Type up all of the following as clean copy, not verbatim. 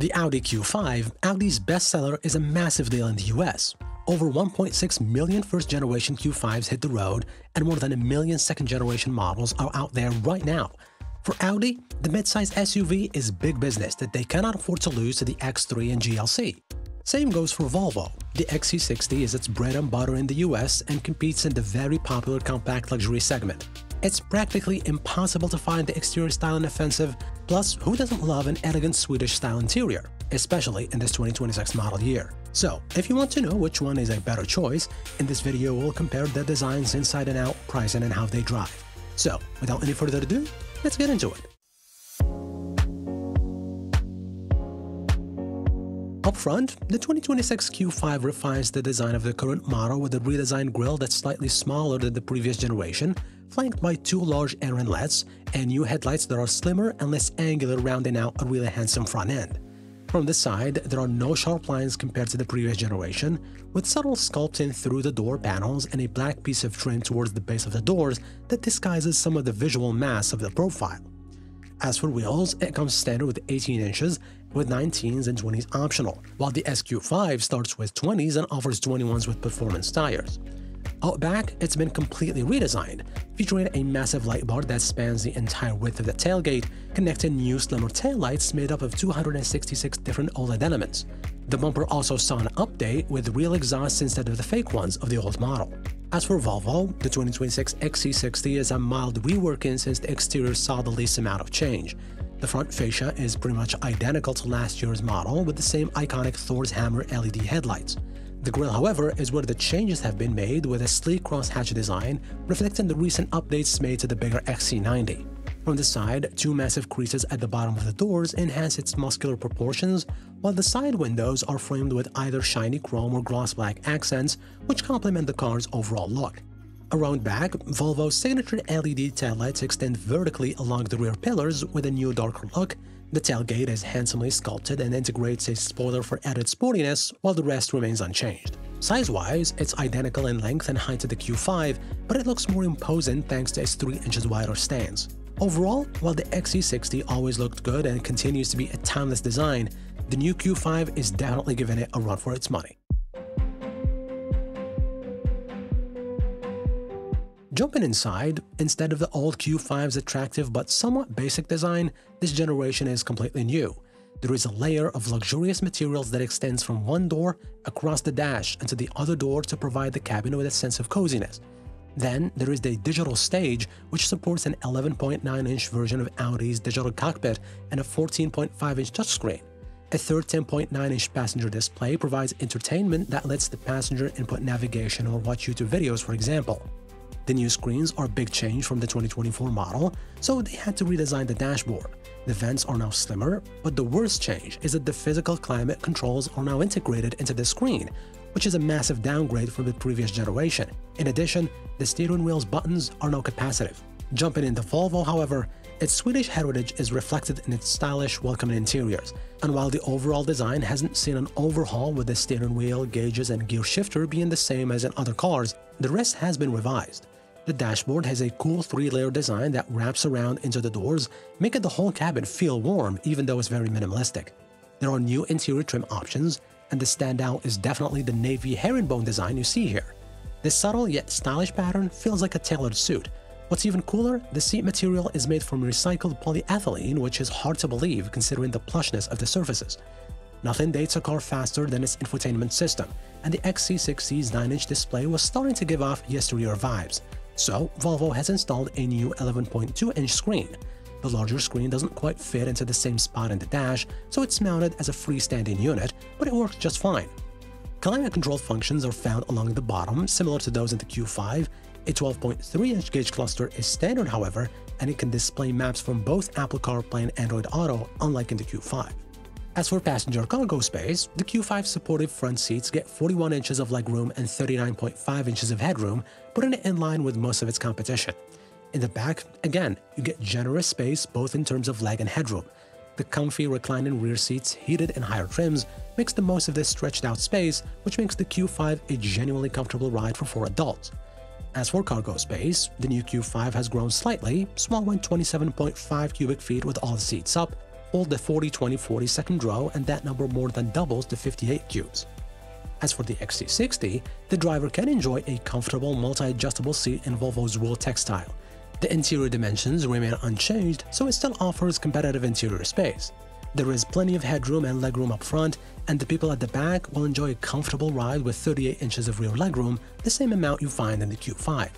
The Audi Q5, Audi's bestseller, is a massive deal in the US. Over 1.6 million first-generation Q5s hit the road, and more than a million second-generation models are out there right now. For Audi, the midsize SUV is big business that they cannot afford to lose to the X3 and GLC. Same goes for Volvo. The XC60 is its bread and butter in the US and competes in the very popular compact luxury segment. It's practically impossible to find the exterior style inoffensive, plus who doesn't love an elegant Swedish-style interior, especially in this 2026 model year. So, if you want to know which one is a better choice, in this video we'll compare their designs inside and out, pricing and how they drive. So, without any further ado, let's get into it. Up front, the 2026 Q5 refines the design of the current model with a redesigned grille that's slightly smaller than the previous generation, flanked by two large air inlets and new headlights that are slimmer and less angular, rounding out a really handsome front end. From the side, there are no sharp lines compared to the previous generation, with subtle sculpting through the door panels and a black piece of trim towards the base of the doors that disguises some of the visual mass of the profile. As for wheels, it comes standard with 18 inches, with 19s and 20s optional, while the SQ5 starts with 20s and offers 21s with performance tires. Out back, it's been completely redesigned, featuring a massive light bar that spans the entire width of the tailgate, connecting new slimmer taillights made up of 266 different OLED elements. The bumper also saw an update with real exhausts instead of the fake ones of the old model. As for Volvo, the 2026 XC60 is a mild reworking since the exterior saw the least amount of change. The front fascia is pretty much identical to last year's model with the same iconic Thor's Hammer LED headlights. The grille, however, is where the changes have been made, with a sleek crosshatch design reflecting the recent updates made to the bigger XC90. From the side, two massive creases at the bottom of the doors enhance its muscular proportions, while the side windows are framed with either shiny chrome or gloss black accents, which complement the car's overall look. Around back, Volvo's signature LED taillights extend vertically along the rear pillars with a new darker look. The tailgate is handsomely sculpted and integrates a spoiler for added sportiness, while the rest remains unchanged. Size-wise, it's identical in length and height to the Q5, but it looks more imposing thanks to its 3 inches wider stance. Overall, while the XC60 always looked good and continues to be a timeless design, the new Q5 is definitely giving it a run for its money. Jumping inside, instead of the old Q5's attractive but somewhat basic design, this generation is completely new. There is a layer of luxurious materials that extends from one door across the dash and to the other door to provide the cabin with a sense of coziness. Then, there is the digital stage, which supports an 11.9-inch version of Audi's digital cockpit and a 14.5-inch touchscreen. A third 10.9-inch passenger display provides entertainment that lets the passenger input navigation or watch YouTube videos, for example. The new screens are a big change from the 2024 model, so they had to redesign the dashboard. The vents are now slimmer, but the worst change is that the physical climate controls are now integrated into the screen, which is a massive downgrade from the previous generation. In addition, the steering wheel's buttons are now capacitive. Jumping into Volvo, however, its Swedish heritage is reflected in its stylish, welcoming interiors, and while the overall design hasn't seen an overhaul with the steering wheel, gauges, and gear shifter being the same as in other cars, the rest has been revised. The dashboard has a cool 3-layer design that wraps around into the doors, making the whole cabin feel warm even though it's very minimalistic. There are new interior trim options, and the standout is definitely the navy herringbone design you see here. This subtle yet stylish pattern feels like a tailored suit. What's even cooler, the seat material is made from recycled polyethylene, which is hard to believe considering the plushness of the surfaces. Nothing dates a car faster than its infotainment system, and the XC60's 9-inch display was starting to give off yesteryear vibes. So, Volvo has installed a new 11.2-inch screen. The larger screen doesn't quite fit into the same spot in the dash, so it's mounted as a freestanding unit, but it works just fine. Climate control functions are found along the bottom, similar to those in the Q5. A 12.3-inch gauge cluster is standard, however, and it can display maps from both Apple CarPlay and Android Auto, unlike in the Q5. As for passenger cargo space, the Q5 supported front seats get 41 inches of legroom and 39.5 inches of headroom, putting it in line with most of its competition. In the back, again, you get generous space both in terms of leg and headroom. The comfy reclining rear seats, heated and higher trims, makes the most of this stretched out space, which makes the Q5 a genuinely comfortable ride for 4 adults. As for cargo space, the new Q5 has grown slightly, small one 27.5 cubic feet with all the seats up. hold the 40-20-40 second row, and that number more than doubles to 58 cubes. As for the XC60, the driver can enjoy a comfortable multi-adjustable seat in Volvo's Real Textile. The interior dimensions remain unchanged, so it still offers competitive interior space. There is plenty of headroom and legroom up front, and the people at the back will enjoy a comfortable ride with 38 inches of rear legroom, the same amount you find in the Q5.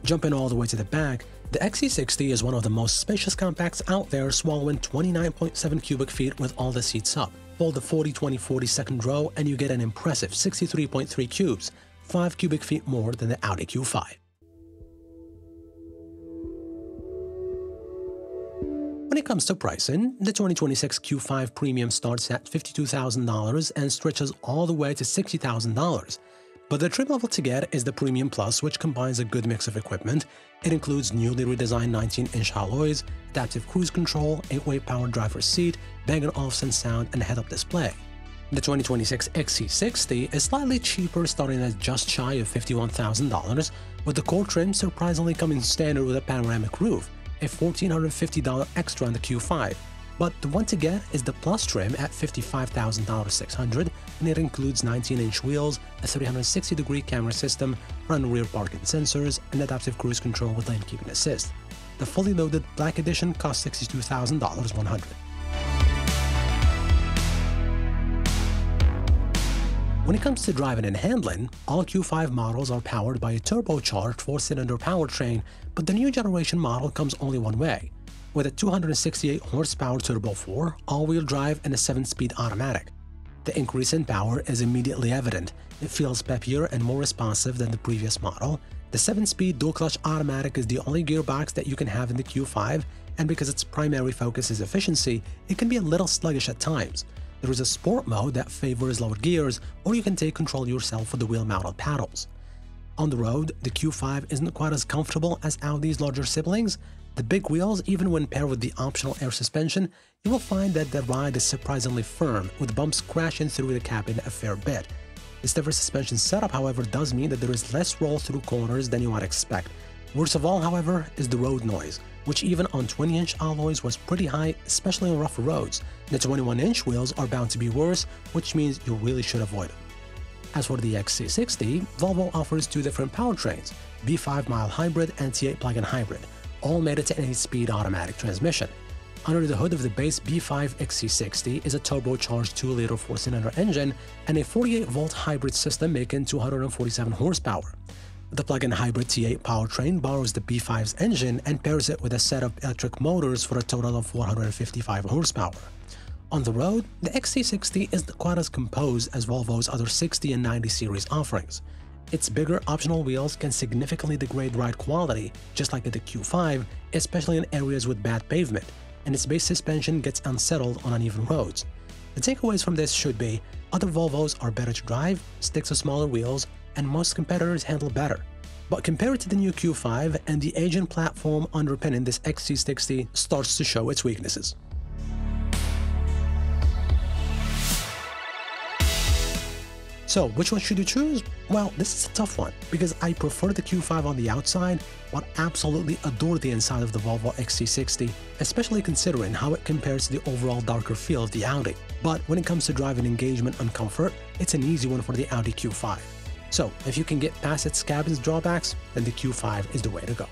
Jumping all the way to the back, the XC60 is one of the most spacious compacts out there, swallowing 29.7 cubic feet with all the seats up. Fold the 40-20-40 second row and you get an impressive 63.3 cubes, 5 cubic feet more than the Audi Q5. When it comes to pricing, the 2026 Q5 Premium starts at $52,000 and stretches all the way to $60,000. But the trim level to get is the Premium Plus, which combines a good mix of equipment. It includes newly redesigned 19-inch alloys, adaptive cruise control, 8-way power driver's seat, Bang & Olufsen sound, and head-up display. The 2026 XC60 is slightly cheaper, starting at just shy of $51,000, with the core trim surprisingly coming standard with a panoramic roof, a $1,450 extra on the Q5. But the one to get is the Plus trim at $55,600, and it includes 19-inch wheels, a 360-degree camera system, front and rear parking sensors, and adaptive cruise control with lane keeping assist. The fully loaded Black Edition costs $62,100. When it comes to driving and handling, all Q5 models are powered by a turbocharged 4-cylinder powertrain, but the new generation model comes only one way, with a 268 horsepower Turbo 4, all-wheel drive, and a 7-speed automatic. The increase in power is immediately evident. It feels peppier and more responsive than the previous model. The 7-speed dual-clutch automatic is the only gearbox that you can have in the Q5, and because its primary focus is efficiency, it can be a little sluggish at times. There is a sport mode that favors lower gears, or you can take control yourself with the wheel-mounted paddles. On the road, the Q5 isn't quite as comfortable as Audi's larger siblings. The big wheels, even when paired with the optional air suspension, you will find that the ride is surprisingly firm, with bumps crashing through the cabin a fair bit. The stiffer suspension setup, however, does mean that there is less roll through corners than you might expect. Worst of all, however, is the road noise, which even on 20-inch alloys was pretty high, especially on rougher roads. The 21-inch wheels are bound to be worse, which means you really should avoid them. As for the XC60, Volvo offers two different powertrains, B5 mild hybrid and T8 plug-in hybrid, all mated to an 8-speed automatic transmission. Under the hood of the base B5 XC60 is a turbocharged 2-liter 4-cylinder engine and a 48-volt hybrid system making 247 horsepower. The plug-in hybrid T8 powertrain borrows the B5's engine and pairs it with a set of electric motors for a total of 455 horsepower. On the road, the XC60 isn't quite as composed as Volvo's other 60 and 90 series offerings. Its bigger optional wheels can significantly degrade ride quality, just like the Q5, especially in areas with bad pavement, and its base suspension gets unsettled on uneven roads. The takeaways from this should be, other Volvos are better to drive, stick to smaller wheels, and most competitors handle better. But compared to the new Q5 and the aging platform underpinning this XC60 starts to show its weaknesses. So, which one should you choose? Well, this is a tough one, because I prefer the Q5 on the outside, but absolutely adore the inside of the Volvo XC60, especially considering how it compares to the overall darker feel of the Audi. But when it comes to driving engagement and comfort, it's an easy one for the Audi Q5. So, if you can get past its cabin's drawbacks, then the Q5 is the way to go.